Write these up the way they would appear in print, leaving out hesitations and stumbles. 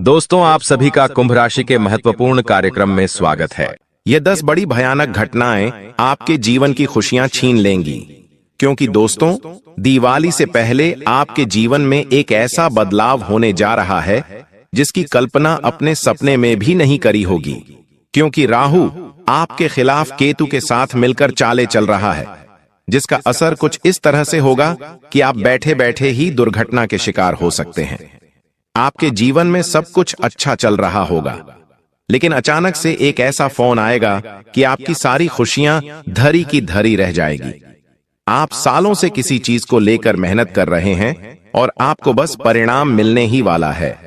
दोस्तों, आप सभी का कुंभ राशि के महत्वपूर्ण कार्यक्रम में स्वागत है। ये 10 बड़ी भयानक घटनाएं आपके जीवन की खुशियां छीन लेंगी, क्योंकि दोस्तों, दिवाली से पहले आपके जीवन में एक ऐसा बदलाव होने जा रहा है जिसकी कल्पना अपने सपने में भी नहीं करी होगी। क्योंकि राहु आपके खिलाफ केतु के साथ मिलकर चाले चल रहा है, जिसका असर कुछ इस तरह से होगा कि आप बैठे बैठे ही दुर्घटना के शिकार हो सकते हैं। आपके जीवन में सब कुछ अच्छा चल रहा होगा, लेकिन अचानक से एक ऐसा फोन आएगा कि आपकी सारी खुशियां धरी की धरी रह जाएगी। आप सालों से किसी चीज को लेकर मेहनत कर रहे हैं और आपको बस परिणाम मिलने ही वाला है,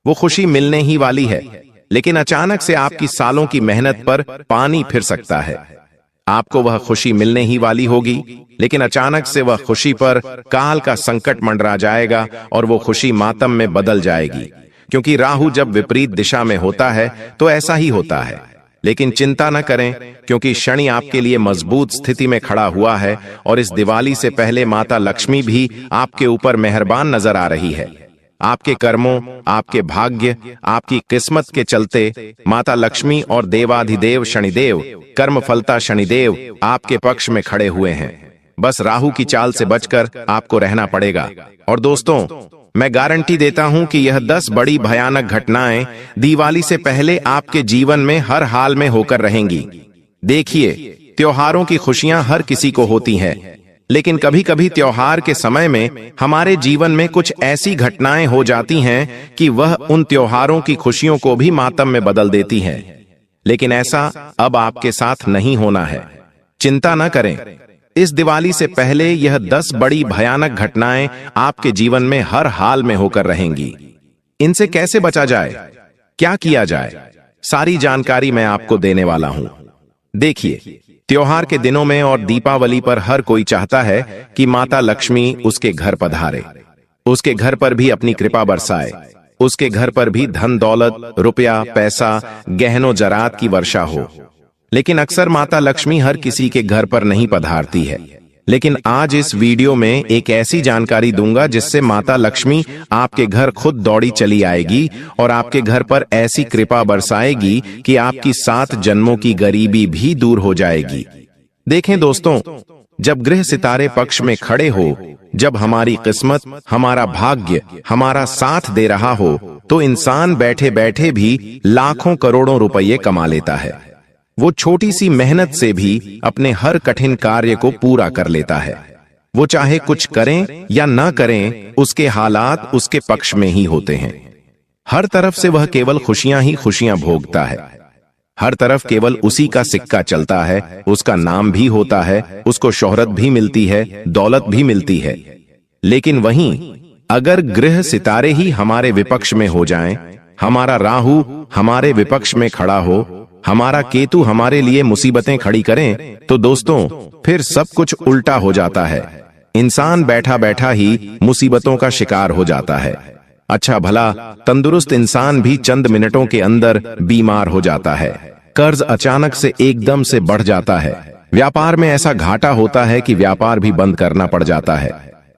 वो खुशी मिलने ही वाली है, लेकिन अचानक से आपकी सालों की मेहनत पर पानी फिर सकता है। आपको वह खुशी मिलने ही वाली होगी, लेकिन अचानक से वह खुशी पर काल का संकट मंडरा जाएगा और वो खुशी मातम में बदल जाएगी। क्योंकि राहु जब विपरीत दिशा में होता है तो ऐसा ही होता है। लेकिन चिंता न करें, क्योंकि शनि आपके लिए मजबूत स्थिति में खड़ा हुआ है और इस दिवाली से पहले माता लक्ष्मी भी आपके ऊपर मेहरबान नजर आ रही है। आपके कर्मों, आपके भाग्य, आपकी किस्मत के चलते माता लक्ष्मी और देवाधिदेव शनिदेव, कर्मफलता शनिदेव आपके पक्ष में खड़े हुए हैं। बस राहु की चाल से बचकर आपको रहना पड़ेगा। और दोस्तों, मैं गारंटी देता हूं कि यह 10 बड़ी भयानक घटनाएं दिवाली से पहले आपके जीवन में हर हाल में होकर रहेंगी। देखिए, त्योहारों की खुशियां हर किसी को होती हैं, लेकिन कभी कभी त्योहार के समय में हमारे जीवन में कुछ ऐसी घटनाएं हो जाती हैं कि वह उन त्योहारों की खुशियों को भी मातम में बदल देती हैं। लेकिन ऐसा अब आपके साथ नहीं होना है। चिंता न करें, इस दिवाली से पहले यह 10 बड़ी भयानक घटनाएं आपके जीवन में हर हाल में होकर रहेंगी। इनसे कैसे बचा जाए, क्या किया जाए, सारी जानकारी मैं आपको देने वाला हूं। देखिए, त्योहार के दिनों में और दीपावली पर हर कोई चाहता है कि माता लक्ष्मी उसके घर पधारे, उसके घर पर भी अपनी कृपा बरसाए, उसके घर पर भी धन दौलत, रुपया, पैसा, गहनों जरात की वर्षा हो। लेकिन अक्सर माता लक्ष्मी हर किसी के घर पर नहीं पधारती है। लेकिन आज इस वीडियो में एक ऐसी जानकारी दूंगा जिससे माता लक्ष्मी आपके घर खुद दौड़ी चली आएगी और आपके घर पर ऐसी कृपा बरसाएगी कि आपकी 7 जन्मों की गरीबी भी दूर हो जाएगी। देखें दोस्तों, जब ग्रह सितारे पक्ष में खड़े हो, जब हमारी किस्मत, हमारा भाग्य हमारा साथ दे रहा हो, तो इंसान बैठे बैठे भी लाखों करोड़ों रुपये कमा लेता है। वो छोटी सी मेहनत से भी अपने हर कठिन कार्य को पूरा कर लेता है। वो चाहे कुछ करें या ना करें, उसके हालात उसके पक्ष में ही होते हैं। हर तरफ से वह केवल खुशियां ही खुशियां भोगता है। हर तरफ केवल उसी का सिक्का चलता है, उसका नाम भी होता है, उसको शोहरत भी मिलती है, दौलत भी मिलती है। लेकिन वहीं अगर ग्रह सितारे ही हमारे विपक्ष में हो जाएं, हमारा राहु हमारे विपक्ष में खड़ा हो, हमारा केतु हमारे लिए मुसीबतें खड़ी करें, तो दोस्तों फिर सब कुछ उल्टा हो जाता है। इंसान बैठा बैठा ही मुसीबतों का शिकार हो जाता है। अच्छा भला तंदुरुस्त इंसान भी चंद मिनटों के अंदर बीमार हो जाता है। कर्ज अचानक से एकदम से बढ़ जाता है। व्यापार में ऐसा घाटा होता है कि व्यापार भी बंद करना पड़ जाता है।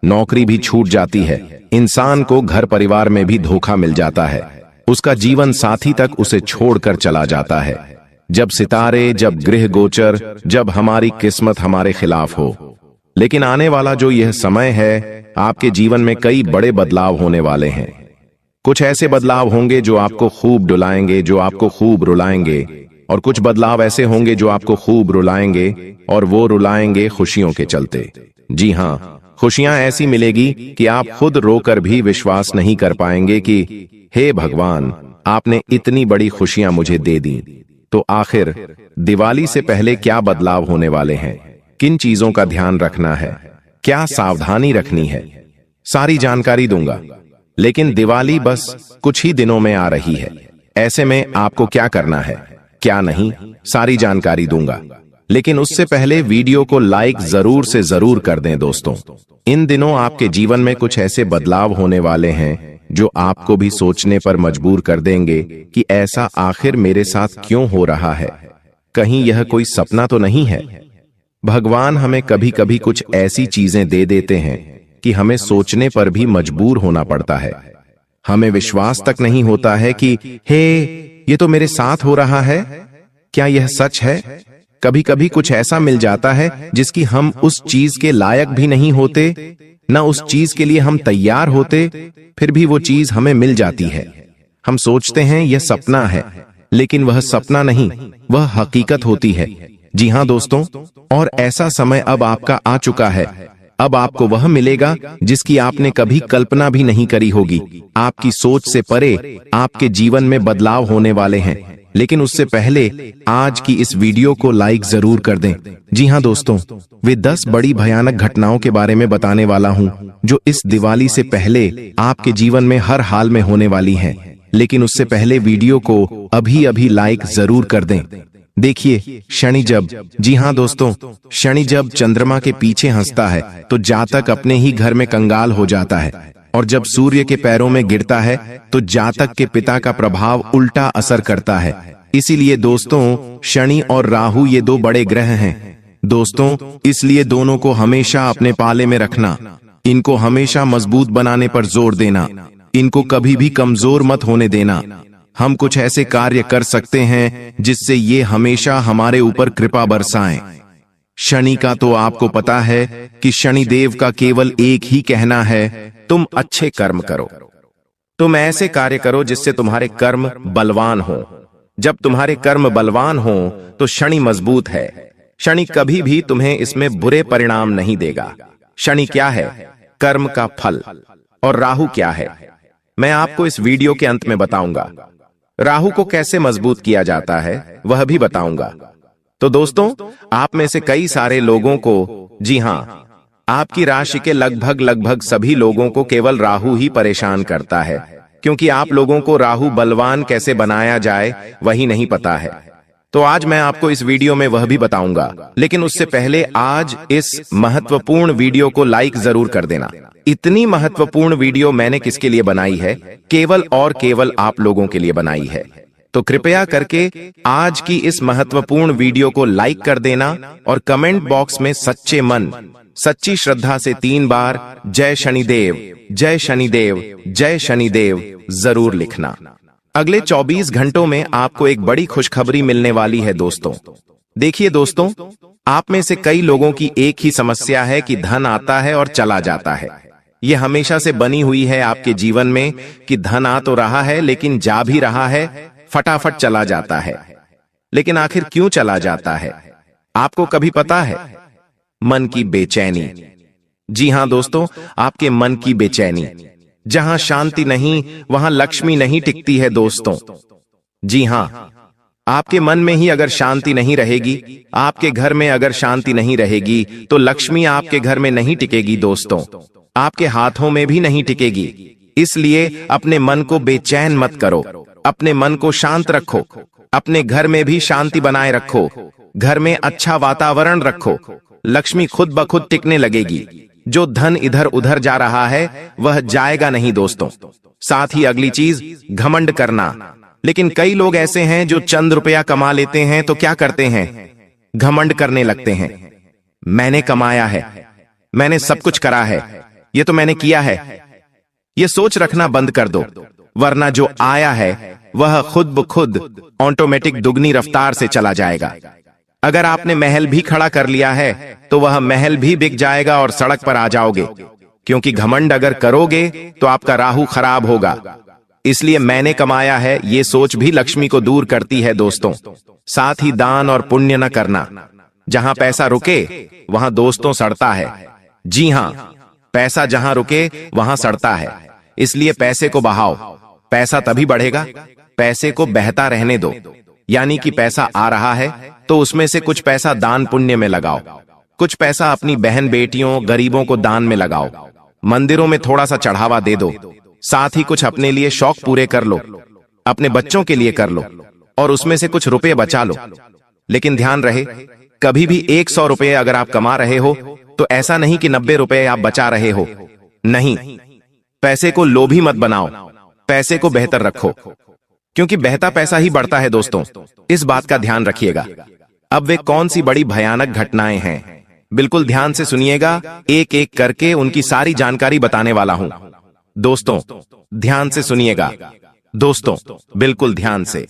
नौकरी भी छूट जाती है। इंसान को घर परिवार में भी धोखा मिल जाता है। उसका जीवन साथी तक उसे छोड़कर चला जाता है। जब सितारे, जब ग्रह गोचर, जब हमारी किस्मत हमारे खिलाफ हो। लेकिन आने वाला जो यह समय है, आपके जीवन में कई बड़े बदलाव होने वाले हैं। कुछ ऐसे बदलाव होंगे जो आपको खूब डुलाएंगे, जो आपको खूब रुलाएंगे, और कुछ बदलाव ऐसे होंगे जो आपको खूब रुलाएंगे, और वो रुलाएंगे खुशियों के चलते। जी हाँ, खुशियां ऐसी मिलेगी कि आप खुद रोकर भी विश्वास नहीं कर पाएंगे कि हे भगवान, आपने इतनी बड़ी खुशियां मुझे दे दी। तो आखिर दिवाली से पहले क्या बदलाव होने वाले हैं, किन चीजों का ध्यान रखना है, क्या सावधानी रखनी है, सारी जानकारी दूंगा। लेकिन दिवाली बस कुछ ही दिनों में आ रही है। ऐसे में आपको क्या करना है, क्या नहीं, सारी जानकारी दूंगा। लेकिन उससे पहले वीडियो को लाइक जरूर से जरूर कर दें दोस्तों। इन दिनों आपके जीवन में कुछ ऐसे बदलाव होने वाले हैं जो आपको भी सोचने पर मजबूर कर देंगे कि ऐसा आखिर मेरे साथ क्यों हो रहा है। कहीं यह कोई सपना तो नहीं है। भगवान हमें कभी कभी कुछ ऐसी चीजें दे देते हैं कि हमें सोचने पर भी मजबूर होना पड़ता है। हमें विश्वास तक नहीं होता है कि हे, ये तो मेरे साथ हो रहा है। क्या यह सच है? कभी कभी कुछ ऐसा मिल जाता है जिसकी हम उस चीज के लायक भी नहीं होते, न उस चीज के लिए हम तैयार होते, फिर भी वो चीज हमें मिल जाती है। हम सोचते हैं यह सपना है, लेकिन वह सपना नहीं, वह हकीकत होती है। जी हाँ दोस्तों, और ऐसा समय अब आपका आ चुका है। अब आपको वह मिलेगा जिसकी आपने कभी कल्पना भी नहीं करी होगी। आपकी सोच से परे आपके जीवन में बदलाव होने वाले हैं। लेकिन उससे पहले आज की इस वीडियो को लाइक जरूर कर दें। जी हाँ दोस्तों, वे 10 बड़ी भयानक घटनाओं के बारे में बताने वाला हूँ जो इस दिवाली से पहले आपके जीवन में हर हाल में होने वाली हैं। लेकिन उससे पहले वीडियो को अभी अभी लाइक जरूर कर दें। देखिए, शनि जब, जी हाँ दोस्तों, शनि जब चंद्रमा के पीछे हंसता है तो जातक अपने ही घर में कंगाल हो जाता है, और जब सूर्य के पैरों में गिरता है तो जातक के पिता का प्रभाव उल्टा असर करता है। इसीलिए दोस्तों, शनि और राहु ये 2 बड़े ग्रह हैं दोस्तों, इसलिए दोनों को हमेशा अपने पाले में रखना, इनको हमेशा मजबूत बनाने पर जोर देना, इनको कभी भी कमजोर मत होने देना। हम कुछ ऐसे कार्य कर सकते हैं जिससे ये हमेशा हमारे ऊपर कृपा बरसाएं। शनि का तो आपको पता है कि शनि देव का केवल एक ही कहना है, तुम अच्छे कर्म करो, तुम ऐसे कार्य करो जिससे तुम्हारे कर्म बलवान हो। जब तुम्हारे कर्म बलवान हो तो शनि मजबूत है। शनि कभी भी तुम्हें इसमें बुरे परिणाम नहीं देगा। शनि क्या है? कर्म का फल। और राहु क्या है? मैं आपको इस वीडियो के अंत में बताऊंगा। राहु को कैसे मजबूत किया जाता है वह भी बताऊंगा। तो दोस्तों, आप में से कई सारे लोगों को, जी हाँ, आपकी राशि के लगभग सभी लोगों को केवल राहु ही परेशान करता है, क्योंकि आप लोगों को राहु बलवान कैसे बनाया जाए वही नहीं पता है। तो आज मैं आपको इस वीडियो में वह भी बताऊंगा। लेकिन उससे पहले आज इस महत्वपूर्ण वीडियो को लाइक जरूर कर देना। इतनी महत्वपूर्ण वीडियो मैंने किसके लिए बनाई है? केवल और केवल आप लोगों के लिए बनाई है। तो कृपया करके आज की इस महत्वपूर्ण वीडियो को लाइक कर देना और कमेंट बॉक्स में सच्चे मन, सच्ची श्रद्धा से 3 बार जय शनिदेव, जय शनिदेव, जय शनिदेव जरूर लिखना। अगले 24 घंटों में आपको एक बड़ी खुशखबरी मिलने वाली है दोस्तों। देखिए दोस्तों, आप में से कई लोगों की एक ही समस्या है कि धन आता है और चला जाता है। यह हमेशा से बनी हुई है आपके जीवन में कि धन आ तो रहा है लेकिन जा भी रहा है, फटाफट चला जाता है। लेकिन आखिर क्यों चला जाता है? आपको कभी पता है? मन की बेचैनी। जी हां दोस्तों, आपके मन की बेचैनी। जहां शांति नहीं वहां लक्ष्मी नहीं टिकती है दोस्तों। जी हां, आपके मन में ही अगर शांति नहीं रहेगी, आपके घर में अगर शांति नहीं रहेगी, तो लक्ष्मी आपके घर में नहीं टिकेगी दोस्तों, आपके हाथों में भी नहीं टिकेगी। इसलिए अपने मन को बेचैन मत करो, अपने मन को शांत रखो, अपने घर में भी शांति बनाए रखो, घर में अच्छा वातावरण रखो, लक्ष्मी खुद ब खुद टिकने लगेगी। जो धन इधर उधर जा रहा है वह जाएगा नहीं दोस्तों। साथ ही अगली चीज, घमंड करना। लेकिन कई लोग ऐसे हैं जो चंद रुपया कमा लेते हैं तो क्या करते हैं? घमंड करने लगते हैं। मैंने कमाया है, मैंने सब कुछ करा है, ये तो मैंने किया है। ये सोच रखना बंद कर दो, वरना जो आया है वह खुद ब खुद ऑटोमेटिक दुगनी रफ्तार से चला जाएगा। अगर आपने महल भी खड़ा कर लिया है तो वह महल भी बिक जाएगा और सड़क पर आ जाओगे, क्योंकि घमंड अगर करोगे तो आपका राहु खराब होगा। इसलिए मैंने कमाया है ये सोच भी लक्ष्मी को दूर करती है दोस्तों। साथ ही दान और पुण्य न करना। जहां पैसा रुके वहां दोस्तों सड़ता है। जी हां, पैसा जहां रुके वहां सड़ता है। इसलिए पैसे को बहाओ, पैसा तभी बढ़ेगा। पैसे को बहता रहने दो, यानी कि पैसा आ रहा है तो उसमें से कुछ पैसा दान पुण्य में लगाओ, कुछ पैसा अपनी बहन बेटियों गरीबों को दान में लगाओ, मंदिरों में थोड़ा सा चढ़ावा दे दो। साथ ही कुछ अपने लिए शौक पूरे कर लो, अपने बच्चों के लिए कर लो और उसमें से कुछ रुपए बचा लो। लेकिन ध्यान रहे, कभी भी 100 रुपए अगर आप कमा रहे हो तो ऐसा नहीं कि 90 रुपए आप बचा रहे हो। नहीं, पैसे को लोभी मत बनाओ, पैसे को बेहतर रखो, क्योंकि बहता पैसा ही बढ़ता है दोस्तों। इस बात का ध्यान रखिएगा। अब वे कौन सी बड़ी भयानक घटनाएं हैं, बिल्कुल ध्यान से सुनिएगा। एक एक करके उनकी सारी जानकारी बताने वाला हूं। दोस्तों ध्यान से सुनिएगा, दोस्तों बिल्कुल ध्यान से।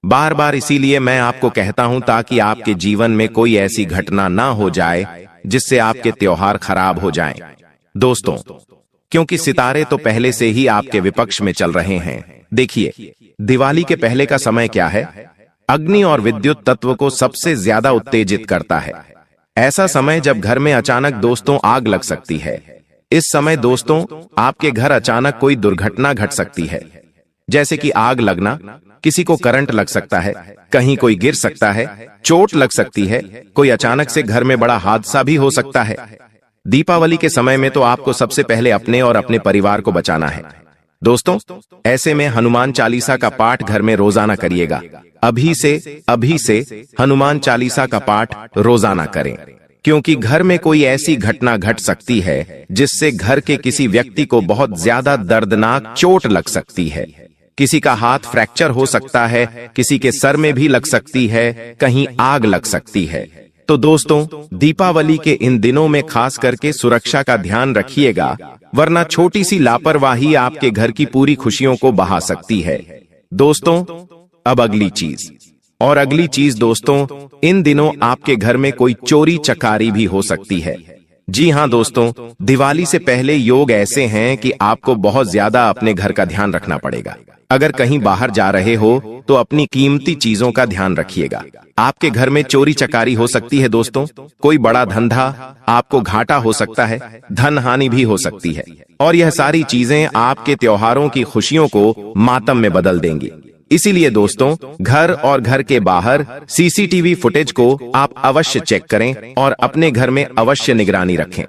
बार बार इसीलिए मैं आपको कहता हूं ताकि आपके जीवन में कोई ऐसी घटना ना हो जाए जिससे आपके त्योहार खराब हो जाएं। दोस्तों, क्योंकि सितारे तो पहले से ही आपके विपक्ष में चल रहे हैं। देखिए, दिवाली के पहले का समय क्या है? अग्नि और विद्युत तत्व को सबसे ज्यादा उत्तेजित करता है। ऐसा समय जब घर में अचानक दोस्तों आग लग सकती है। इस समय दोस्तों आपके घर अचानक कोई दुर्घटना घट सकती है, जैसे कि आग लगना, किसी को करंट लग सकता है, कहीं कोई गिर सकता है, चोट लग सकती है, कोई अचानक से घर में बड़ा हादसा भी हो सकता है। दीपावली के समय में तो आपको सबसे पहले अपने और अपने परिवार को बचाना है। दोस्तों, ऐसे में हनुमान चालीसा का पाठ घर में रोजाना करिएगा। अभी से हनुमान चालीसा का पाठ रोजाना करें, क्योंकि घर में कोई ऐसी घटना घट सकती है जिससे घर के किसी व्यक्ति को बहुत ज्यादा दर्दनाक चोट लग सकती है। किसी का हाथ फ्रैक्चर हो सकता है, किसी के सर में भी लग सकती है, कहीं आग लग सकती है। तो दोस्तों, दीपावली के इन दिनों में खास करके सुरक्षा का ध्यान रखिएगा, वरना छोटी सी लापरवाही आपके घर की पूरी खुशियों को बहा सकती है। दोस्तों, अब अगली चीज दोस्तों, इन दिनों आपके घर में कोई चोरी चकारी भी हो सकती है। जी हां दोस्तों, दिवाली से पहले योग ऐसे हैं कि आपको बहुत ज्यादा अपने घर का ध्यान रखना पड़ेगा। अगर कहीं बाहर जा रहे हो तो अपनी कीमती चीजों का ध्यान रखिएगा। आपके घर में चोरी चकारी हो सकती है दोस्तों, कोई बड़ा धंधा, आपको घाटा हो सकता है, धन हानि भी हो सकती है, और यह सारी चीजें आपके त्योहारों की खुशियों को मातम में बदल देंगी। इसीलिए दोस्तों, घर और घर के बाहर सीसीटीवी फुटेज को आप अवश्य चेक करें और अपने घर में अवश्य निगरानी रखें।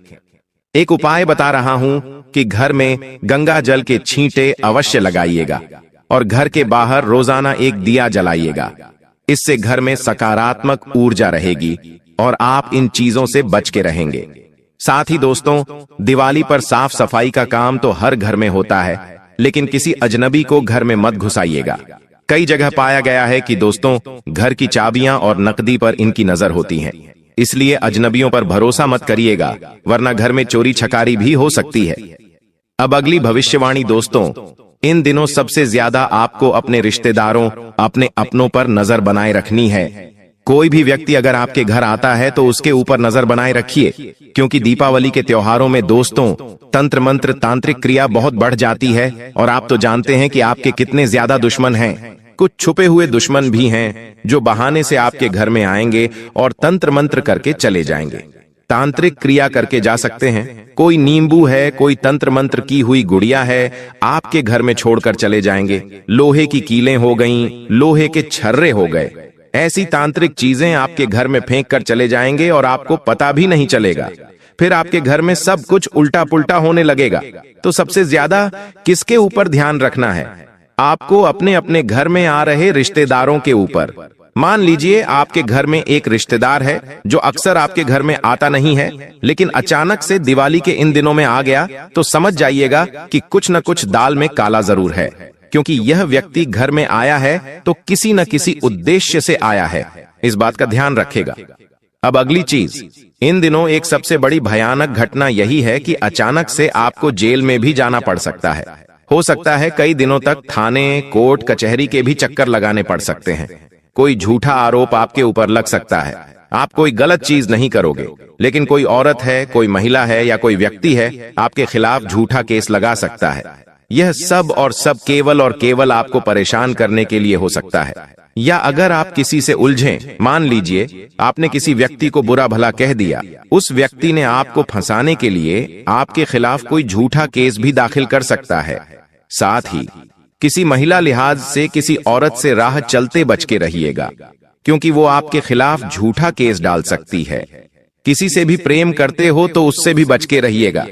एक उपाय बता रहा हूं कि घर में गंगा जल के छींटे अवश्य लगाइएगा और घर के बाहर रोजाना एक दिया जलाइएगा। इससे घर में सकारात्मक ऊर्जा रहेगी और आप इन चीजों से बच के रहेंगे। साथ ही दोस्तों, दिवाली पर साफ सफाई का काम तो हर घर में होता है, लेकिन किसी अजनबी को घर में मत घुसाइएगा। कई जगह पाया गया है कि दोस्तों, घर की चाबियां और नकदी पर इनकी नजर होती है, इसलिए अजनबियों पर भरोसा मत करिएगा, वरना घर में चोरी छकारी भी हो सकती है। अब अगली भविष्यवाणी दोस्तों, इन दिनों सबसे ज्यादा आपको अपने रिश्तेदारों, अपने अपनों पर नजर बनाए रखनी है। कोई भी व्यक्ति अगर आपके घर आता है तो उसके ऊपर नजर बनाए रखिए, क्योंकि दीपावली के त्योहारों में दोस्तों तंत्र मंत्र तांत्रिक क्रिया बहुत बढ़ जाती है, और आप तो जानते हैं कि आपके कितने ज्यादा दुश्मन हैं। कुछ छुपे हुए दुश्मन भी हैं जो बहाने से आपके घर में आएंगे और तंत्र मंत्र करके चले जाएंगे, तांत्रिक क्रिया करके जा सकते हैं। कोई नींबू है, कोई तंत्र मंत्र की हुई गुड़िया है, आपके घर में छोड़कर चले जाएंगे। लोहे की कीलें हो गईं, लोहे के छर्रे हो गए, ऐसी तांत्रिक चीजें आपके घर में फेंक कर चले जाएंगे और आपको पता भी नहीं चलेगा। फिर आपके घर में सब कुछ उल्टा पुल्टा होने लगेगा। तो सबसे ज्यादा किसके ऊपर ध्यान रखना है? आपको अपने अपने घर में आ रहे रिश्तेदारों के ऊपर। मान लीजिए आपके घर में एक रिश्तेदार है जो अक्सर आपके घर में आता नहीं है, लेकिन अचानक से दिवाली के इन दिनों में आ गया, तो समझ जाइएगा कि कुछ न कुछ दाल में काला जरूर है, क्योंकि यह व्यक्ति घर में आया है तो किसी न किसी उद्देश्य से आया है। इस बात का ध्यान रखेगा। अब अगली चीज, इन दिनों एक सबसे बड़ी भयानक घटना यही है कि अचानक से आपको जेल में भी जाना पड़ सकता है। हो सकता है कई दिनों तक थाने, कोर्ट, कचहरी के भी चक्कर लगाने पड़ सकते हैं। कोई झूठा आरोप आपके ऊपर लग सकता है। आप कोई गलत चीज नहीं करोगे, लेकिन कोई औरत है, कोई महिला है या कोई व्यक्ति है आपके खिलाफ झूठा केस लगा सकता है। यह सब और सब केवल और केवल आपको परेशान करने के लिए हो सकता है। या अगर आप किसी से उलझें, मान लीजिए आपने किसी व्यक्ति को बुरा भला कह दिया, उस व्यक्ति ने आपको फंसाने के लिए आपके खिलाफ कोई झूठा केस भी दाखिल कर सकता है। साथ ही किसी महिला लिहाज से किसी औरत से राह चलते बच के रहिएगा, क्योंकि वो आपके खिलाफ झूठा केस डाल सकती है। किसी से भी प्रेम करते हो तो उससे भी बच के रहिएगा।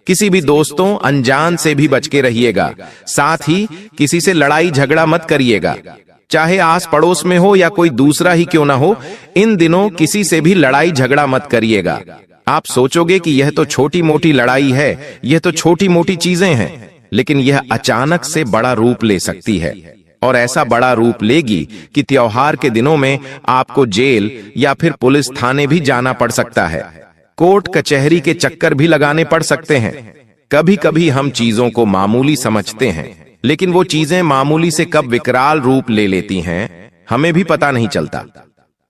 किसी भी दोस्तों अनजान से भी बच के रहिएगा। साथ ही किसी से लड़ाई झगड़ा मत करिएगा, चाहे आस पड़ोस में हो या कोई दूसरा ही क्यों ना हो। इन दिनों किसी से भी लड़ाई झगड़ा मत करिएगा। आप सोचोगे कि यह तो छोटी मोटी लड़ाई है, यह तो छोटी मोटी चीजें हैं, लेकिन यह अचानक से बड़ा रूप ले सकती है, और ऐसा बड़ा रूप लेगी कि त्योहार के दिनों में आपको जेल या फिर पुलिस थाने भी जाना पड़ सकता है। कोर्ट कचहरी के चक्कर भी लगाने पड़ सकते हैं। कभी कभी हम चीजों को मामूली समझते हैं, लेकिन वो चीजें मामूली से कब विकराल रूप ले लेती हैं, हमें भी पता नहीं चलता।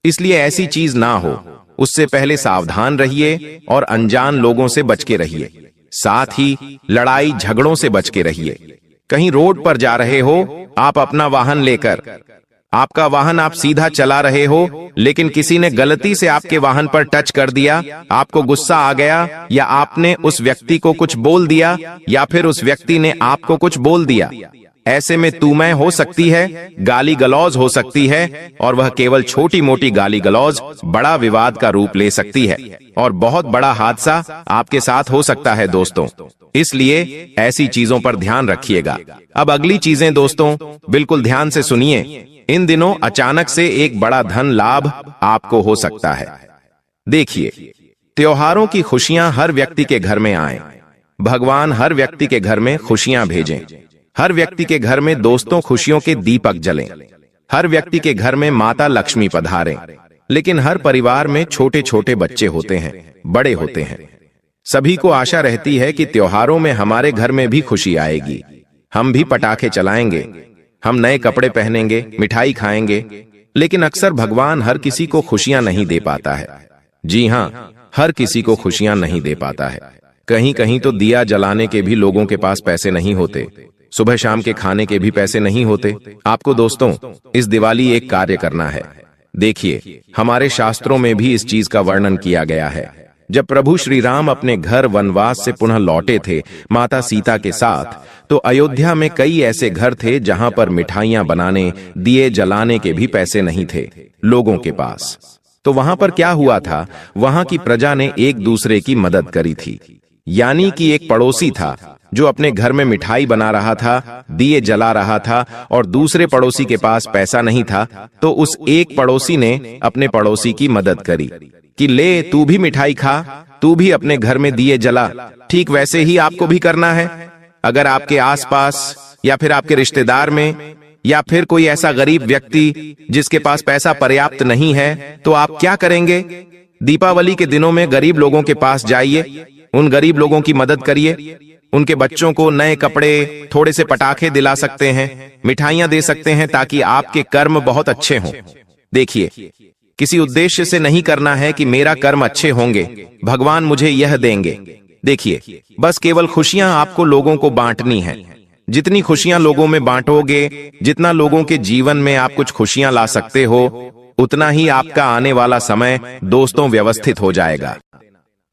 इसलिए ऐसी चीज ना हो, उससे पहले सावधान रहिए और अनजान लोगों से बच के रहिए। साथ ही लड़ाई झगड़ों से बच के रहिए। कहीं रोड पर जा रहे हो, आप अपना वाहन लेकर, आपका वाहन आप सीधा चला रहे हो, लेकिन किसी ने गलती से आपके वाहन पर टच कर दिया, आपको गुस्सा आ गया, या आपने उस व्यक्ति को कुछ बोल दिया, या फिर उस व्यक्ति ने आपको कुछ बोल दिया। ऐसे में तू मैं हो सकती है, गाली गलौज हो सकती है, और वह केवल छोटी मोटी गाली गलौज बड़ा विवाद का रूप ले सकती है और बहुत बड़ा हादसा आपके साथ हो सकता है दोस्तों। इसलिए ऐसी चीजों पर ध्यान रखिएगा। अब अगली चीजें दोस्तों बिल्कुल ध्यान से सुनिए। इन दिनों अचानक से एक बड़ा धन लाभ आपको हो सकता है। देखिए, त्योहारों की खुशियां हर व्यक्ति के घर में आए। भगवान हर व्यक्ति के घर में खुशियां भेजें। हर व्यक्ति के घर में दोस्तों खुशियों के दीपक जलें। हर व्यक्ति के घर में माता लक्ष्मी पधारें। लेकिन हर परिवार में छोटे छोटे बच्चे होते हैं, बड़े होते हैं। सभी को आशा रहती है कि त्योहारों में हमारे घर में भी खुशी आएगी। हम भी पटाखे चलाएंगे, हम नए कपड़े पहनेंगे, मिठाई खाएंगे। लेकिन अक्सर भगवान हर किसी को खुशियां नहीं दे पाता है। जी हाँ, हर किसी को खुशियां नहीं दे पाता है। कहीं कहीं तो दिया जलाने के भी लोगों के पास पैसे नहीं होते, सुबह शाम के खाने के भी पैसे नहीं होते। आपको दोस्तों इस दिवाली एक कार्य करना है। देखिए, हमारे शास्त्रों में भी इस चीज का वर्णन किया गया है। जब प्रभु श्री राम अपने घर वनवास से पुनः लौटे थे माता सीता के साथ, तो अयोध्या में कई ऐसे घर थे जहां पर मिठाइयां बनाने, दिए जलाने के भी पैसे नहीं थे लोगों के पास। तो वहां पर क्या हुआ था, वहां की प्रजा ने एक दूसरे की मदद करी थी। यानी कि एक पड़ोसी था जो अपने घर में मिठाई बना रहा था, दिए जला रहा था, और दूसरे पड़ोसी के पास पैसा नहीं था, तो उस एक पड़ोसी ने अपने पड़ोसी की मदद करी कि ले तू भी मिठाई खा, तू भी अपने घर में दिए जला। ठीक वैसे ही आपको भी करना है। अगर आपके आसपास या फिर आपके रिश्तेदार में या फिर कोई ऐसा गरीब व्यक्ति जिसके पास पैसा पर्याप्त नहीं है, तो आप क्या करेंगे? दीपावली के दिनों में गरीब लोगों के पास जाइए, उन गरीब लोगों की मदद करिए। उनके बच्चों को नए कपड़े, थोड़े से पटाखे दिला सकते हैं, मिठाइयां दे सकते हैं, ताकि आपके कर्म बहुत अच्छे हों। देखिए, किसी उद्देश्य से नहीं करना है कि मेरा कर्म अच्छे होंगे, भगवान मुझे यह देंगे। देखिए, बस केवल खुशियां आपको लोगों को बांटनी है। जितनी खुशियां लोगों में बांटोगे, जितना लोगों के जीवन में आप कुछ खुशियां ला सकते हो, उतना ही आपका आने वाला समय दोस्तों व्यवस्थित हो जाएगा।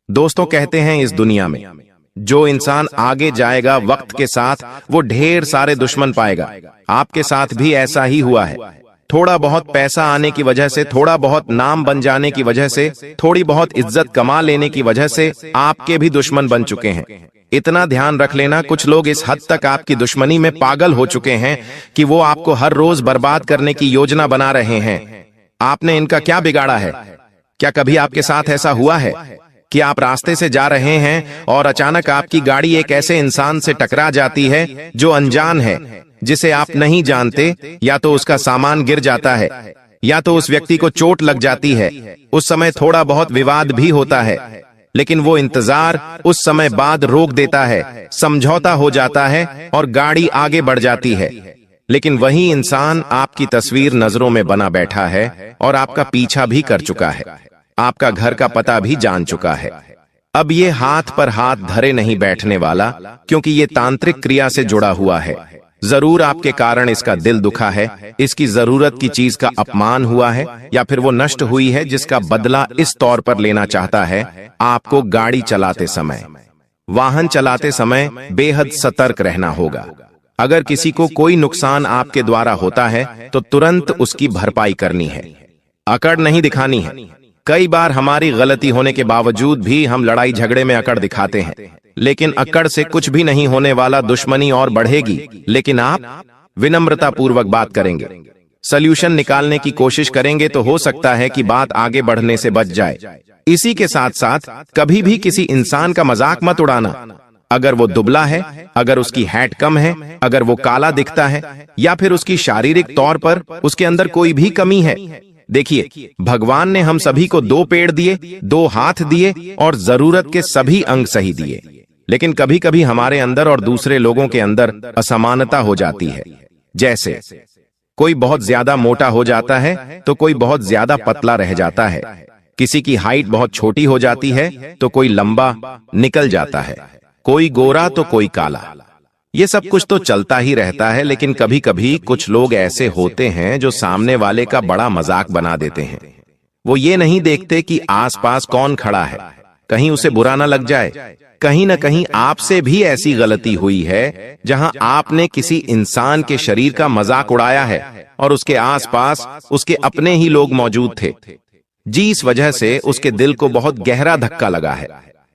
दोस्तों कहते हैं इस दुनिया में जो इंसान आगे जाएगा वक्त के साथ, वो ढेर सारे दुश्मन पाएगा। आपके साथ भी ऐसा ही हुआ है। थोड़ा बहुत पैसा आने की वजह से, थोड़ा बहुत नाम बन जाने की वजह से, थोड़ी बहुत इज्जत कमा लेने की वजह से आपके भी दुश्मन बन चुके हैं। इतना ध्यान रख लेना, कुछ लोग इस हद तक आपकी दुश्मनी में पागल हो चुके हैं कि वो आपको हर रोज बर्बाद करने की योजना बना रहे हैं। आपने इनका क्या बिगाड़ा है? क्या कभी आपके साथ ऐसा हुआ है कि आप रास्ते से जा रहे हैं और अचानक आपकी गाड़ी एक ऐसे इंसान से टकरा जाती है जो अनजान है, जिसे आप नहीं जानते? या तो उसका सामान गिर जाता है, या तो उस व्यक्ति को चोट लग जाती है। उस समय थोड़ा बहुत विवाद भी होता है, लेकिन वो इंतजार उस समय बाद रोक देता है, समझौता हो जाता है और गाड़ी आगे बढ़ जाती है। लेकिन वही इंसान आपकी तस्वीर नजरों में बना बैठा है और आपका पीछा भी कर चुका है, आपका घर का पता भी जान चुका है। अब ये हाथ पर हाथ धरे नहीं बैठने वाला, क्योंकि ये तांत्रिक क्रिया से जुड़ा हुआ है। जरूर आपके कारण इसका दिल दुखा है, इसकी जरूरत की चीज का अपमान हुआ है, या फिर वो नष्ट हुई है, जिसका बदला इस तौर पर लेना चाहता है। आपको गाड़ी चलाते समय, वाहन चलाते समय बेहद सतर्क रहना होगा। अगर किसी को कोई नुकसान आपके द्वारा होता है तो तुरंत उसकी भरपाई करनी है, अकड़ नहीं दिखानी है। कई बार हमारी गलती होने के बावजूद भी हम लड़ाई झगड़े में अकड़ दिखाते हैं, लेकिन अकड़ से कुछ भी नहीं होने वाला, दुश्मनी और बढ़ेगी। लेकिन आप विनम्रता पूर्वक बात करेंगे, सल्यूशन निकालने की कोशिश करेंगे, तो हो सकता है कि बात आगे बढ़ने से बच जाए। इसी के साथ साथ कभी भी किसी इंसान का मजाक मत उड़ाना। अगर वो दुबला है, अगर उसकी हाइट कम है, अगर वो काला दिखता है, या फिर उसकी शारीरिक तौर पर उसके अंदर कोई भी कमी है। देखिए, भगवान ने हम सभी को 2 पेड़ दिए, 2 हाथ दिए और जरूरत के सभी अंग सही दिए। लेकिन कभी कभी हमारे अंदर और दूसरे लोगों के अंदर असमानता हो जाती है। जैसे कोई बहुत ज्यादा मोटा हो जाता है तो कोई बहुत ज्यादा पतला रह जाता है, किसी की हाइट बहुत छोटी हो जाती है तो कोई लंबा निकल जाता है, कोई गोरा तो कोई काला। ये सब कुछ तो चलता ही रहता है, लेकिन कभी कभी कुछ लोग ऐसे होते हैं जो सामने वाले का बड़ा मजाक बना देते हैं। वो ये नहीं देखते कि आसपास कौन खड़ा है, कहीं उसे बुरा ना लग जाए। कहीं न कहीं आपसे भी ऐसी गलती हुई है जहां आपने किसी इंसान के शरीर का मजाक उड़ाया है और उसके आसपास उसके अपने ही लोग मौजूद थे, जिस वजह से उसके दिल को बहुत गहरा धक्का लगा है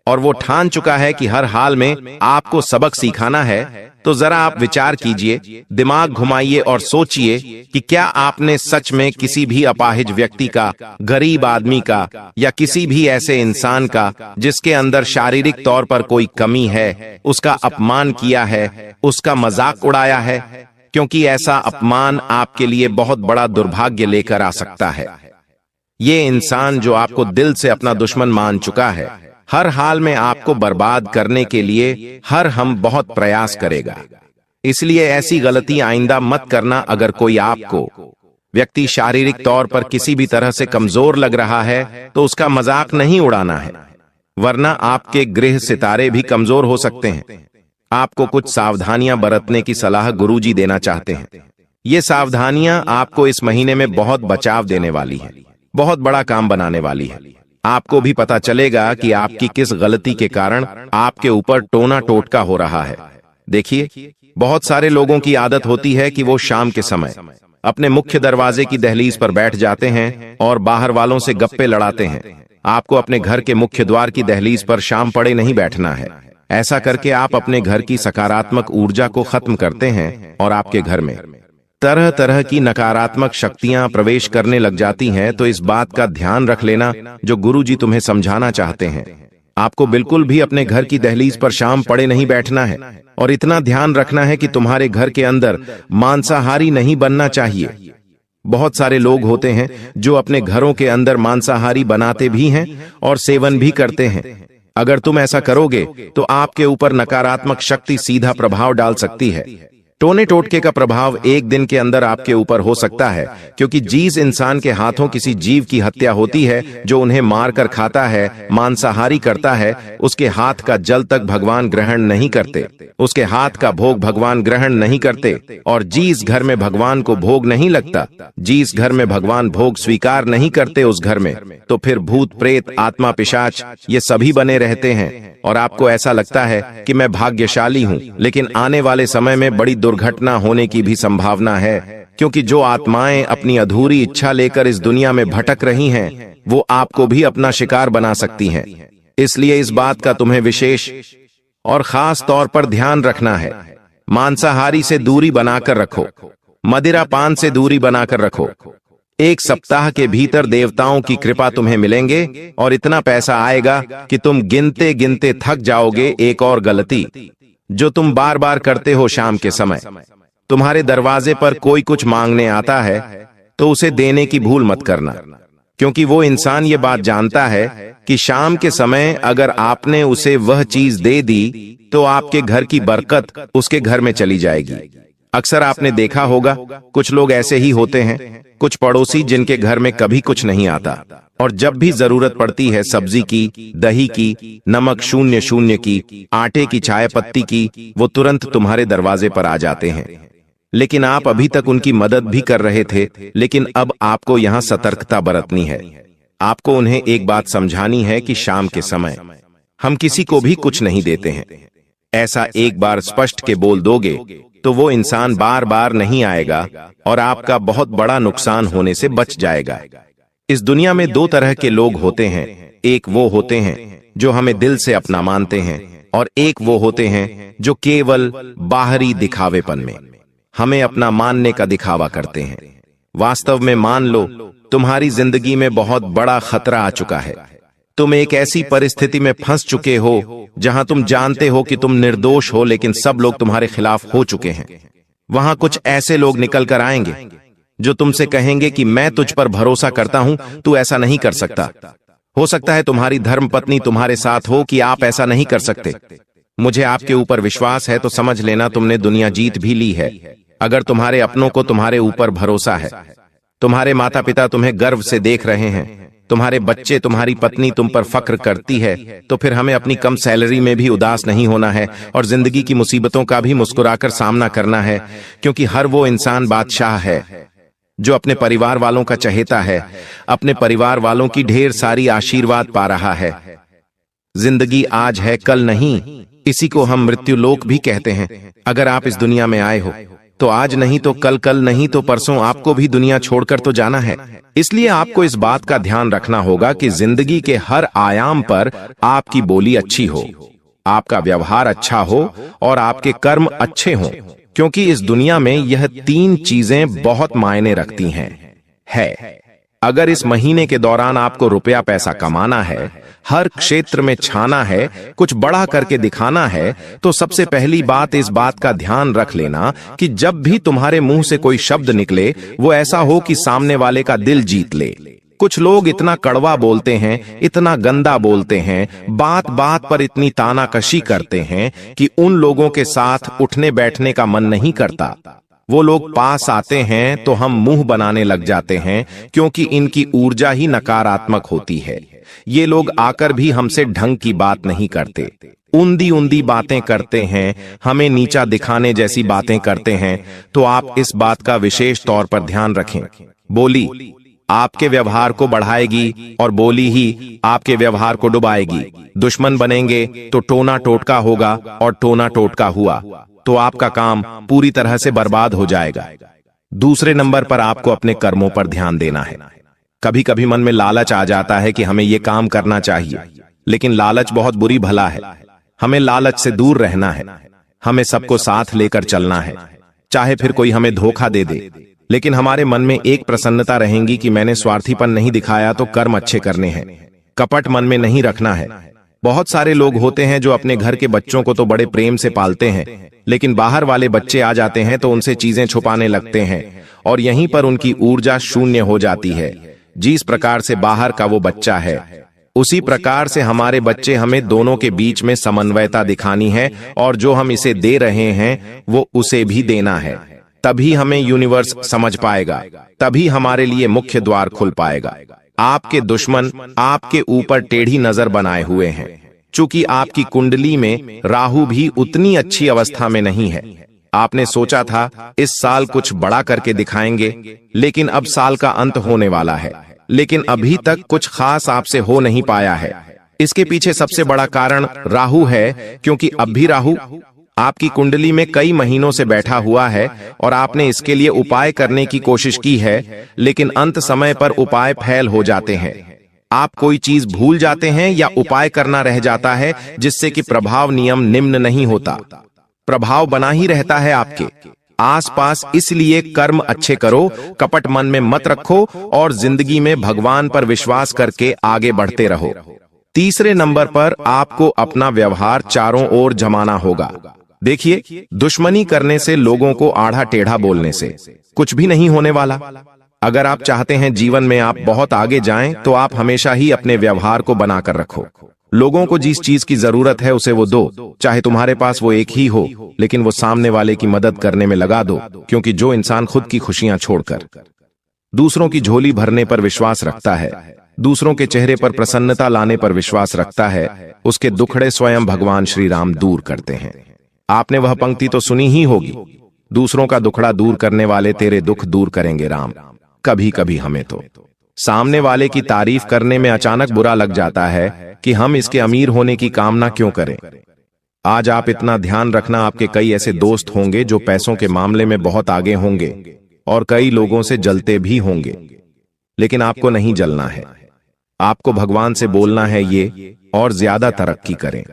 और वो ठान चुका है कि हर हाल में आपको सबक सिखाना है। तो जरा आप विचार कीजिए, दिमाग घुमाइए और सोचिए कि क्या आपने सच में किसी भी अपाहिज व्यक्ति का, गरीब आदमी का या किसी भी ऐसे इंसान का जिसके अंदर शारीरिक तौर पर कोई कमी है, उसका अपमान किया है, उसका मजाक उड़ाया है? क्योंकि ऐसा अपमान आपके लिए बहुत बड़ा दुर्भाग्य लेकर आ सकता है। ये इंसान जो आपको दिल से अपना दुश्मन मान चुका है, हर हाल में आपको बर्बाद करने के लिए हर हम बहुत प्रयास करेगा। इसलिए ऐसी गलती आइंदा मत करना। अगर कोई आपको व्यक्ति शारीरिक तौर पर किसी भी तरह से कमजोर लग रहा है तो उसका मजाक नहीं उड़ाना है, वरना आपके गृह सितारे भी कमजोर हो सकते हैं। आपको कुछ सावधानियां बरतने की सलाह गुरुजी देना चाहते हैं। ये सावधानियां आपको इस महीने में बहुत बचाव देने वाली है, बहुत बड़ा काम बनाने वाली है। आपको भी पता चलेगा कि आपकी किस गलती के कारण आपके ऊपर टोना टोटका हो रहा है। देखिए, बहुत सारे लोगों की आदत होती है कि वो शाम के समय अपने मुख्य दरवाजे की दहलीज पर बैठ जाते हैं और बाहर वालों से गप्पे लड़ाते हैं। आपको अपने घर के मुख्य द्वार की दहलीज पर शाम पड़े नहीं बैठना है। ऐसा करके आप अपने घर की सकारात्मक ऊर्जा को खत्म करते हैं और आपके घर में तरह तरह की नकारात्मक शक्तियां प्रवेश करने लग जाती हैं। तो इस बात का ध्यान रख लेना जो गुरुजी तुम्हें समझाना चाहते हैं। आपको बिल्कुल भी अपने घर की दहलीज पर शाम पड़े नहीं बैठना है और इतना ध्यान रखना है कि तुम्हारे घर के अंदर मांसाहारी नहीं बनना चाहिए। बहुत सारे लोग होते हैं जो अपने घरों के अंदर मांसाहारी बनाते भी हैं और सेवन भी करते हैं। अगर तुम ऐसा करोगे तो आपके ऊपर नकारात्मक शक्ति सीधा प्रभाव डाल सकती है। टोने टोटके का प्रभाव एक दिन के अंदर आपके ऊपर हो सकता है, क्योंकि जिस इंसान के हाथों किसी जीव की हत्या होती है, जो उन्हें मारकर खाता है, मांसाहारी करता है, उसके हाथ का जल तक भगवान ग्रहण नहीं करते, उसके हाथ का भोग भगवान ग्रहण नहीं करते। और जिस घर में भगवान को भोग नहीं लगता, जिस घर में भगवान भोग स्वीकार नहीं करते, उस घर में तो फिर भूत प्रेत आत्मा पिशाच ये सभी बने रहते हैं। और आपको ऐसा लगता है कि मैं भाग्यशाली हूं, लेकिन आने वाले समय में बड़ी दुर्घटना होने की भी संभावना है, क्योंकि जो आत्माएं अपनी अधूरी इच्छा लेकर इस दुनिया में भटक रही हैं, वो आपको भी अपना शिकार बना सकती हैं। इसलिए इस बात का तुम्हें विशेष और खास तौर पर ध्यान रखना है। मांसाहारी से दूरी बनाकर रखो, मदिरा पान से दूरी बनाकर रखो। एक सप्ताह के भीतर देवताओं की कृपा तुम्हें मिलेंगे और इतना पैसा आएगा कि तुम गिनते गिनते थक जाओगे। एक और गलती जो तुम बार बार करते हो, शाम के समय तुम्हारे दरवाजे पर कोई कुछ मांगने आता है तो उसे देने की भूल मत करना, क्योंकि वो इंसान ये बात जानता है कि शाम के समय अगर आपने उसे वह चीज दे दी तो आपके घर की बरकत उसके घर में चली जाएगी। अक्सर आपने देखा होगा कुछ लोग ऐसे ही होते हैं, कुछ पड़ोसी जिनके घर में कभी कुछ नहीं आता और जब भी जरूरत पड़ती है सब्जी की, दही की, नमक शून्य शून्य की, आटे की, चाय पत्ती की, वो तुरंत तुम्हारे दरवाजे पर आ जाते हैं। लेकिन आप अभी तक उनकी मदद भी कर रहे थे, लेकिन अब आपको यहाँ सतर्कता बरतनी है। आपको उन्हें एक बात समझानी है कि शाम के समय हम किसी को भी कुछ नहीं देते हैं। ऐसा एक बार स्पष्ट के बोल दोगे तो वो इंसान बार बार नहीं आएगा और आपका बहुत बड़ा नुकसान होने से बच जाएगा। इस दुनिया में दो तरह के लोग होते हैं, एक वो होते हैं जो हमें दिल से अपना मानते हैं और एक वो होते हैं जो केवल बाहरी दिखावेपन में हमें अपना मानने का दिखावा करते हैं। वास्तव में मान लो, तुम्हारी जिंदगी में बहुत बड़ा खतरा आ चुका है। तुम एक ऐसी परिस्थिति में फंस चुके हो जहां तुम जानते हो कि तुम निर्दोष हो, लेकिन सब लोग तुम्हारे खिलाफ हो चुके हैं। वहां कुछ ऐसे लोग निकल कर आएंगे जो तुमसे कहेंगे कि मैं तुझ पर भरोसा करता हूं, तू ऐसा नहीं कर सकता। हो सकता है तुम्हारी धर्मपत्नी तुम्हारे साथ हो कि आप ऐसा नहीं कर सकते। मुझे आपके ऊपर विश्वास है तो समझ लेना तुमने दुनिया जीत भी ली है। अगर तुम्हारे अपनों को तुम्हारे ऊपर भरोसा है, तुम्हारे माता पिता तुम्हें गर्व से देख रहे हैं, तुम्हारे बच्चे, तुम्हारी पत्नी तुम पर फक्र करती है, तो फिर हमें अपनी कम सैलरी में भी उदास नहीं होना है और जिंदगी की मुसीबतों का भी मुस्कुराकर सामना करना है, क्योंकि हर वो इंसान बादशाह है जो अपने परिवार वालों का चहेता है, अपने परिवार वालों की ढेर सारी आशीर्वाद पा रहा है। जिंदगी आज है, कल नहीं। इसी को हम मृत्युलोक भी कहते हैं। अगर आप इस दुनिया में आए हो तो आज नहीं तो कल, कल नहीं तो परसों आपको भी दुनिया छोड़कर तो जाना है। इसलिए आपको इस बात का ध्यान रखना होगा कि जिंदगी के हर आयाम पर आपकी बोली अच्छी हो, आपका व्यवहार अच्छा हो और आपके कर्म अच्छे हों, क्योंकि इस दुनिया में यह 3 चीजें बहुत मायने रखती हैं। अगर इस महीने के दौरान आपको रुपया पैसा कमाना है, हर क्षेत्र में छाना है, कुछ बड़ा करके दिखाना है, तो सबसे पहली बात इस बात का ध्यान रख लेना कि जब भी तुम्हारे मुंह से कोई शब्द निकले वो ऐसा हो कि सामने वाले का दिल जीत ले। कुछ लोग इतना कड़वा बोलते हैं, इतना गंदा बोलते हैं, बात बात पर इतनी तानाकशी करते हैं कि उन लोगों के साथ उठने बैठने का मन नहीं करता। वो लोग पास आते हैं तो हम मुंह बनाने लग जाते हैं, क्योंकि इनकी ऊर्जा ही नकारात्मक होती है। ये लोग आकर भी हमसे ढंग की बात नहीं करते, उंदी उंदी बातें करते हैं, हमें नीचा दिखाने जैसी बातें करते हैं। तो आप इस बात का विशेष तौर पर ध्यान रखें। बोली आपके व्यवहार को बढ़ाएगी और बोली ही आपके व्यवहार को डुबाएगी। दुश्मन बनेंगे तो टोना टोटका होगा, और टोना टोटका हुआ तो आपका काम पूरी तरह से बर्बाद हो जाएगा। दूसरे नंबर पर आपको अपने कर्मों पर ध्यान देना है। कभी कभी मन में लालच आ जाता है कि हमें यह काम करना चाहिए, लेकिन लालच बहुत बुरी भला है। हमें लालच से दूर रहना है। हमें सबको साथ लेकर चलना है, चाहे फिर कोई हमें धोखा दे दे, लेकिन हमारे मन में एक प्रसन्नता रहेगी कि मैंने स्वार्थीपन नहीं दिखाया तो कर्म अच्छे करने हैं। कपट मन में नहीं रखना है। बहुत सारे लोग होते हैं जो अपने घर के बच्चों को तो बड़े प्रेम से पालते हैं, लेकिन बाहर वाले बच्चे आ जाते हैं तो उनसे चीजें छुपाने लगते हैं और यहीं पर उनकी ऊर्जा शून्य हो जाती है। जिस प्रकार से बाहर का वो बच्चा है, उसी प्रकार से हमारे बच्चे, हमें दोनों के बीच में समन्वयता दिखानी है, और जो हम इसे दे रहे हैं वो उसे भी देना है। तभी हमें यूनिवर्स समझ पाएगा, तभी हमारे लिए मुख्य द्वार खुल पाएगा। आपके दुश्मन आपके ऊपर टेढ़ी नजर बनाए हुए हैं, चूंकि आपकी कुंडली में राहु भी उतनी अच्छी अवस्था में नहीं है। आपने सोचा था इस साल कुछ बड़ा करके दिखाएंगे, लेकिन अब साल का अंत होने वाला है, लेकिन अभी तक कुछ खास आपसे हो नहीं पाया है। इसके पीछे सबसे बड़ा कारण राहु है, क्योंकि अब भी राहु आपकी कुंडली में कई महीनों से बैठा हुआ है और आपने इसके लिए उपाय करने की कोशिश की है, लेकिन अंत समय पर उपाय फेल हो जाते हैं। आप कोई चीज भूल जाते हैं या उपाय करना रह जाता है, जिससे कि प्रभाव नियम निम्न नहीं होता, प्रभाव बना ही रहता है आपके आसपास। इसलिए कर्म अच्छे करो, कपट मन में मत रखो और जिंदगी में भगवान पर विश्वास करके आगे बढ़ते रहो। तीसरे नंबर पर आपको अपना व्यवहार चारों ओर जमाना होगा। देखिए, दुश्मनी करने से, लोगों को आढ़ा टेढ़ा बोलने से कुछ भी नहीं होने वाला। अगर आप चाहते हैं जीवन में आप बहुत आगे जाएं, तो आप हमेशा ही अपने व्यवहार को बनाकर रखो। लोगों को जिस चीज की जरूरत है उसे वो दो, चाहे तुम्हारे पास वो एक ही हो, लेकिन वो सामने वाले की मदद करने में लगा दो, क्योंकि जो इंसान खुद की खुशियां छोड़कर दूसरों की झोली भरने पर विश्वास रखता है, दूसरों के चेहरे पर प्रसन्नता लाने पर विश्वास रखता है, उसके दुखड़े स्वयं भगवान श्री राम दूर करते हैं। आपने वह पंक्ति तो सुनी ही होगी, दूसरों का दुखड़ा दूर करने वाले तेरे दुख दूर करेंगे राम। कभी कभी हमें तो सामने वाले की तारीफ करने में अचानक बुरा लग जाता है कि हम इसके अमीर होने की कामना क्यों करें। आज आप इतना ध्यान रखना, आपके कई ऐसे दोस्त होंगे जो पैसों के मामले में बहुत आगे होंगे और कई लोगों से जलते भी होंगे, लेकिन आपको नहीं जलना है। आपको भगवान से बोलना है ये और ज्यादा तरक्की करें।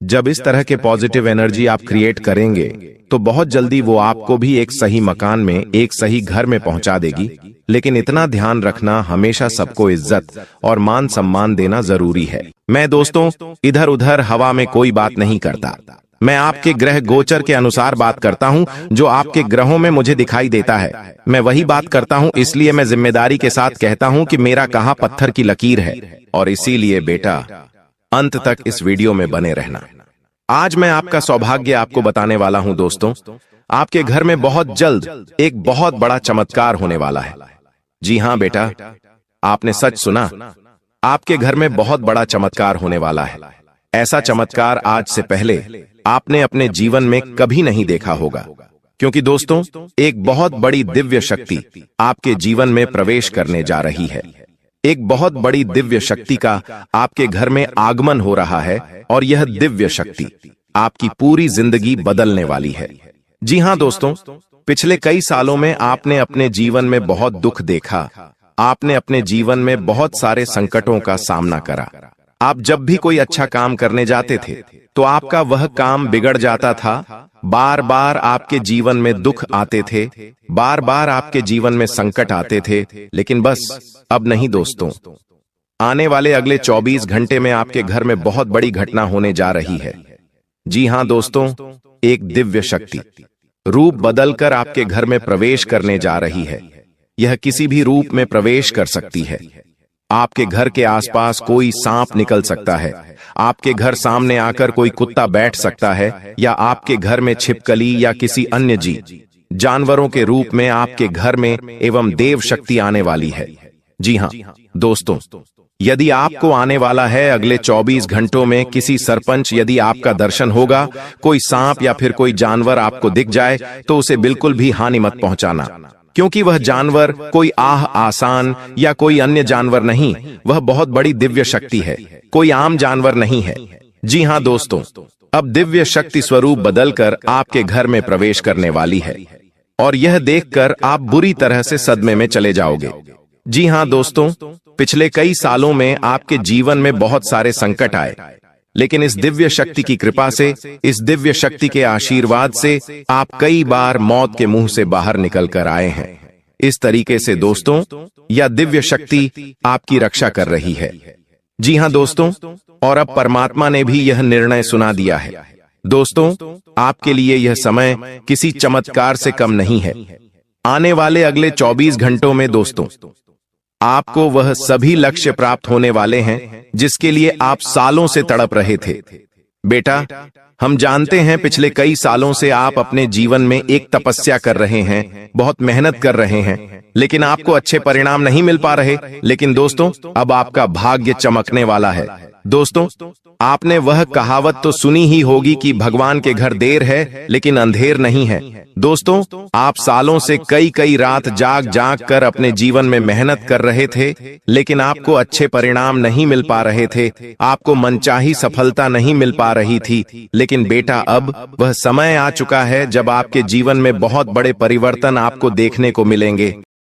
जब इस तरह के पॉजिटिव एनर्जी आप क्रिएट करेंगे तो बहुत जल्दी वो आपको भी एक सही मकान में, एक सही घर में पहुंचा देगी। लेकिन इतना ध्यान रखना, हमेशा सबको इज्जत और मान सम्मान देना जरूरी है। मैं दोस्तों इधर उधर हवा में कोई बात नहीं करता, मैं आपके ग्रह गोचर के अनुसार बात करता हूं, जो आपके ग्रहों में मुझे दिखाई देता है मैं वही बात करता हूं। इसलिए मैं जिम्मेदारी के साथ कहता हूं कि मेरा कहां पत्थर की लकीर है, और इसीलिए बेटा अंत तक इस वीडियो में बने रहना। आज मैं आपका सौभाग्य आपको बताने वाला हूं दोस्तों। आपके घर में बहुत जल्द एक बहुत बड़ा चमत्कार होने वाला है। जी हां बेटा, आपने सच सुना। आपके घर में बहुत बड़ा चमत्कार होने वाला है। ऐसा चमत्कार आज से पहले आपने अपने जीवन में कभी नहीं देखा होगा, क्योंकि दोस्तों एक बहुत बड़ी दिव्य शक्ति आपके जीवन में प्रवेश करने जा रही है। एक बहुत बड़ी दिव्य शक्ति का आपके घर में आगमन हो रहा है और यह दिव्य शक्ति आपकी पूरी जिंदगी बदलने वाली है। जी हां दोस्तों, पिछले कई सालों में आपने अपने जीवन में बहुत दुख देखा। आपने अपने जीवन में बहुत सारे संकटों का सामना करा। आप जब भी कोई अच्छा काम करने जाते थे तो आपका वह काम बिगड़ जाता था। बार बार आपके जीवन में दुख आते थे, बार बार आपके जीवन में संकट आते थे। लेकिन बस अब नहीं दोस्तों, आने वाले अगले 24 घंटे में आपके घर में बहुत बड़ी घटना होने जा रही है। जी हां दोस्तों, एक दिव्य शक्ति रूप बदलकर आपके घर में प्रवेश करने जा रही है। यह किसी भी रूप में प्रवेश कर सकती है। आपके घर के आसपास कोई सांप निकल सकता है, आपके घर सामने आकर कोई कुत्ता बैठ सकता है, या आपके घर में छिपकली या किसी अन्य जानवरों के रूप में आपके घर में एवं देव शक्ति आने वाली है। जी हां दोस्तों, यदि आपको आने वाला है अगले 24 घंटों में किसी सरपंच यदि आपका दर्शन होगा, कोई सांप या फिर कोई जानवर आपको दिख जाए तो उसे बिल्कुल भी हानि मत पहुंचाना, क्योंकि वह जानवर कोई आसान या कोई अन्य जानवर नहीं, वह बहुत बड़ी दिव्य शक्ति है, कोई आम जानवर नहीं है। जी हां दोस्तों, अब दिव्य शक्ति स्वरूप बदलकर आपके घर में प्रवेश करने वाली है और यह देखकर आप बुरी तरह से सदमे में चले जाओगे। जी हां दोस्तों, पिछले कई सालों में आपके जीवन में बहुत सारे संकट आए, लेकिन इस दिव्य शक्ति की कृपा से, इस दिव्य शक्ति के आशीर्वाद से आप कई बार मौत के मुंह से बाहर निकल कर आए हैं। इस तरीके से दोस्तों यह दिव्य शक्ति आपकी रक्षा कर रही है। जी हां दोस्तों, और अब परमात्मा ने भी यह निर्णय सुना दिया है। दोस्तों, आपके लिए यह समय किसी चमत्कार से कम नहीं है। आने वाले अगले 24 घंटों में दोस्तों आपको वह सभी लक्ष्य प्राप्त होने वाले हैं जिसके लिए आप सालों से तड़प रहे थे। बेटा, हम जानते हैं पिछले कई सालों से आप अपने जीवन में एक तपस्या कर रहे हैं, बहुत मेहनत कर रहे हैं, लेकिन आपको अच्छे परिणाम नहीं मिल पा रहे। लेकिन दोस्तों अब आपका भाग्य चमकने वाला है। दोस्तों, आपने वह कहावत तो सुनी ही होगी कि भगवान के घर देर है लेकिन अंधेर नहीं है। दोस्तों, आप सालों से कई रात जाग जाग कर अपने जीवन में मेहनत कर रहे थे, लेकिन आपको अच्छे परिणाम नहीं मिल पा रहे थे, आपको मनचाही सफलता नहीं मिल पा रही थी। लेकिन बेटा, अब वह समय आ चुका है जब आपके जीवन में बहुत बड़े परिवर्तन आपको देखने को मिलेंगे।